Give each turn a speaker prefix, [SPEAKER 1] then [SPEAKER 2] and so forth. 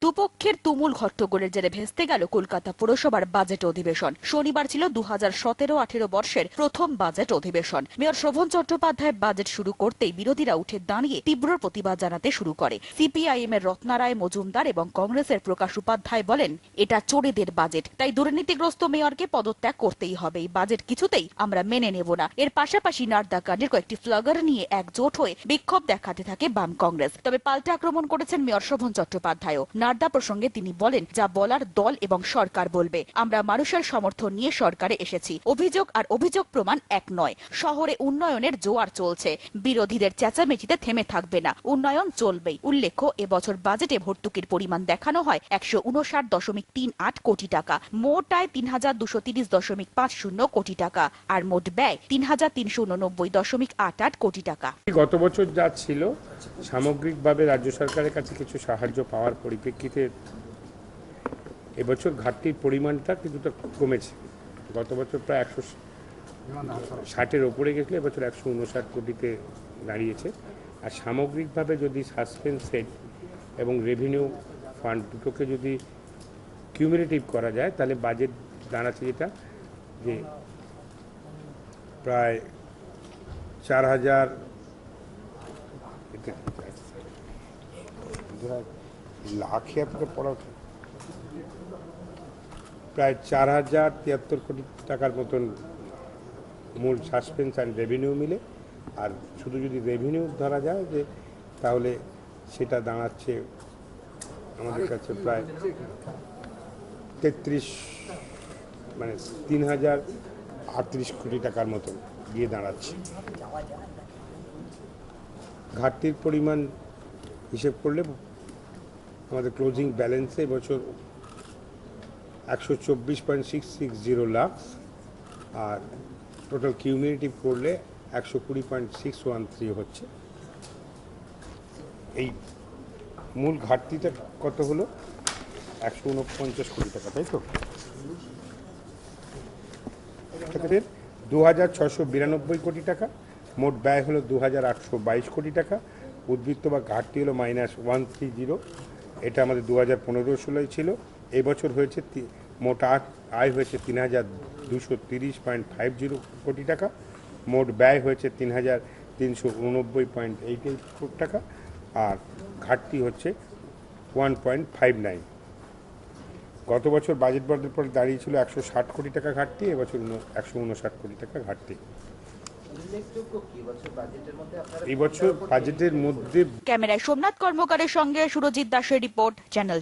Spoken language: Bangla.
[SPEAKER 1] দুপক্ষের তুমুল হট্টগোলের জেরে ভেস্তে গেল কলকাতা পুরসভার বাজেট অধিবেশন। শনিবার ছিল 2017-18 বর্ষের প্রথম বাজেট অধিবেশন। মেয়র শোভন চট্টোপাধ্যায় বাজেট শুরু করতেই বিরোধীরা উঠে দাঁড়িয়ে তীব্র প্রতিবাদ জানাতে শুরু করে। সিপিআইএম এর রত্নারায় মজুমদার এবং কংগ্রেসের প্রকাশ উপাধ্যায় বলেন, এটা চোরেদের বাজেট, তাই দুর্নীতিগ্রস্ত মেয়রকে পদত্যাগ করতেই হবে। এই বাজেট কিছুতেই আমরা মেনে নেব না। এর পাশাপাশি নারদা কাণ্ডের কয়েকটি ফ্ল্যাগার নিয়ে একজোট হয়ে বিক্ষোভ দেখাতে থাকে বাম কংগ্রেস। তবে পাল্টা আক্রমণ করেছেন মেয়র শোভন চট্টোপাধ্যায়ও। নারদা প্রসঙ্গে তিনি বলেন, যা বলার দল এবং সরকার বলবে। আমরা মানুষের সমর্থন নিয়ে সরকারে এসেছি। অভিযোগ আর অভিযোগ প্রমাণ এক নয়। শহরে উন্নয়নের জোয়ার চলছে, বিরোধীদের চেঁচামেচিতে থেমে থাকবে না, উন্নয়ন চলবেই। উল্লেখ্য, এবছর বাজেটে ভর্তুকির পরিমাণ দেখানো হয় 159.38 কোটি টাকা, মোট আয় 3230.50 কোটি টাকা আর মোট ব্যয় 3389.88 কোটি টাকা।
[SPEAKER 2] গত বছর যা ছিল সামগ্রিকভাবে রাজ্য সরকারের কাছে কিছু সাহায্য পাওয়ার পরিপ্রেক্ষিতে এবছর ঘাটতির পরিমাণটা কিছুটা কমেছে। গত বছর প্রায় 160-এর ওপরে গেছিল, এবছর 159 কোটিতে দাঁড়িয়েছে। আর সামগ্রিকভাবে যদি সাসপেন্স সেট এবং রেভিনিউ ফান্ড দুটোকে যদি কিউমুলেটিভ করা যায়, তাহলে বাজেট দাঁড়াচ্ছে যেটা যে প্রায় 4000 লাখে পড়া প্রায় 4073 কোটি টাকার মতন মূল সাসপেন্স অ্যান্ড রেভিনিউ মিলে। আর শুধু যদি রেভিনিউ ধরা যায় যে, তাহলে সেটা দাঁড়াচ্ছে আমাদের কাছে প্রায় 3038 কোটি টাকার মতন গিয়ে দাঁড়াচ্ছে। ঘাটতির পরিমাণ হিসেব করলে আমাদের ক্লোজিং ব্যালেন্সে এবছর 124.660 লাখ, আর টোটাল কিউমুলেটিভ করলে 120.613 হচ্ছে। এই মূল ঘাটতিটা কত হলো? 149 কোটি টাকা, তাই তো? 2692 কোটি টাকা, মোট ব্যয় হলো 2822 কোটি টাকা, উদ্বৃত্ত বা ঘাটতি হলো -130। এটা আমাদের 2015-16 ছিল। এবছর হয়েছে মোট আয় হয়েছে 3230.50 কোটি টাকা, মোট ব্যয় হয়েছে 3389.88 কোটি টাকা, আর ঘাটতি হচ্ছে 1.59। গত বছর বাজেট বরাদ্দের পর দাঁড়িয়েছিল 160 কোটি টাকা ঘাটতি, এবছর 159 কোটি টাকা ঘাটতি। এই বছর বাজেটের মধ্যে।
[SPEAKER 1] ক্যামেরায় সোমনাথ কর্মকারের সঙ্গে সুরজিৎ দাসের রিপোর্ট, চ্যানেল।